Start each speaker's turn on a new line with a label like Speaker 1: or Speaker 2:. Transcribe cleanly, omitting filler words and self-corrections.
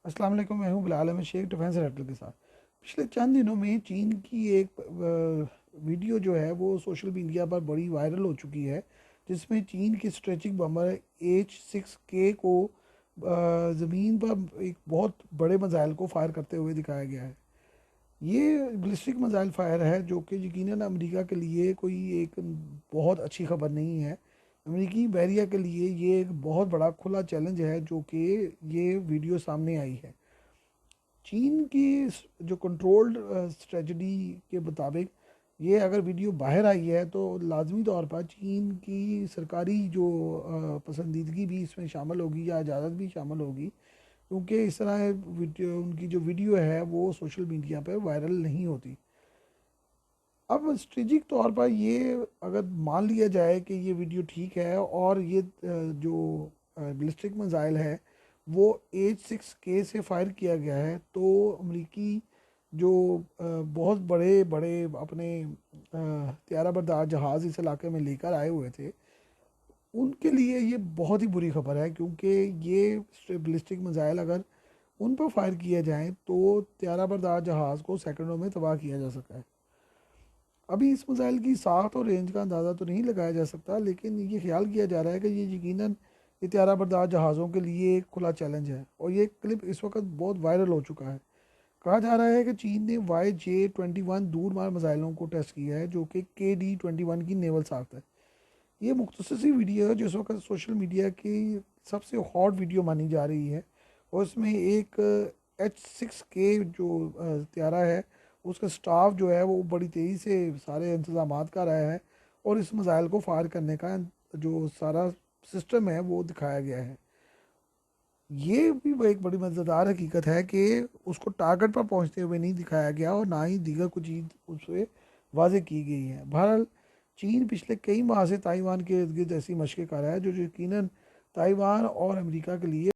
Speaker 1: अस्सलाम वालेकुम, मैं हूं बिलाल अहमद शेख डिफेंस डायरेक्टर के साथ। पिछले चंद दिनों में चीन की एक वीडियो जो है वो सोशल मीडिया पर बड़ी वायरल हो चुकी है, जिसमें चीन के स्ट्रेचिक बमर H-6K को ज़मीन पर एक बहुत बड़े मिसाइल को फायर करते हुए दिखाया गया है। ये बलिस्टिक मिसाइल फायर है जो कि यकीनन अमेरिका के लिए कोई एक बहुत अच्छी खबर नहीं है। अमेरिकी बैरिया के लिए ये एक बहुत बड़ा खुला चैलेंज है जो कि ये वीडियो सामने आई है। चीन की जो कंट्रोल्ड स्ट्रेटजी के मुताबिक ये अगर वीडियो बाहर आई है तो लाजमी तौर पर चीन की सरकारी जो पसंदीदगी भी इसमें शामिल होगी या इजाज़त भी शामिल होगी, क्योंकि इस तरह वीडियो उनकी जो वीडियो है वो सोशल मीडिया पर वायरल नहीं होती। अब स्ट्रेटजिक तौर पर ये अगर मान लिया जाए कि ये वीडियो ठीक है और ये जो बैलिस्टिक मिसाइल है वो H-6K से फायर किया गया है, तो अमरीकी जो बहुत बड़े बड़े अपने त्यारा बरदार जहाज़ इस इलाके में लेकर आए हुए थे, उनके लिए ये बहुत ही बुरी खबर है, क्योंकि ये बैलिस्टिक मिसाइल अगर उन पर फायर किए जाएं तो त्यारा बरदार जहाज़ को सेकंडों में तबाह किया जा सकता है। अभी इस मिसाइल की साख और रेंज का अंदाज़ा तो नहीं लगाया जा सकता, लेकिन ये ख्याल किया जा रहा है कि ये यकीनन ये त्यारा बरदार जहाज़ों के लिए एक खुला चैलेंज है, और ये क्लिप इस वक्त बहुत वायरल हो चुका है। कहा जा रहा है कि चीन ने YJ-21 दूरमार मिसाइलों को टेस्ट किया है, जो कि KD-21 की नेवल साख्त है। ये मुख्तसर सी वीडियो है जो इस वक्त सोशल मीडिया की सबसे हॉट वीडियो मानी जा रही है, और इसमें एक H-6K जो त्यारा है उसका स्टाफ जो है वो बड़ी तेज़ी से सारे इंतजाम कर रहा है, और इस मिसाइल को फायर करने का जो सारा सिस्टम है वो दिखाया गया है। ये भी एक बड़ी मज़ेदार हकीकत है कि उसको टारगेट पर पहुंचते हुए नहीं दिखाया गया, और ना ही दीगर कुछ चीज़ उससे वाजे की गई है। बहरहाल चीन पिछले कई माह से ताइवान के इर्द गिर्द ऐसी मशक़ें कर रहा है जो यकीनन ताइवान और अमेरिका के लिए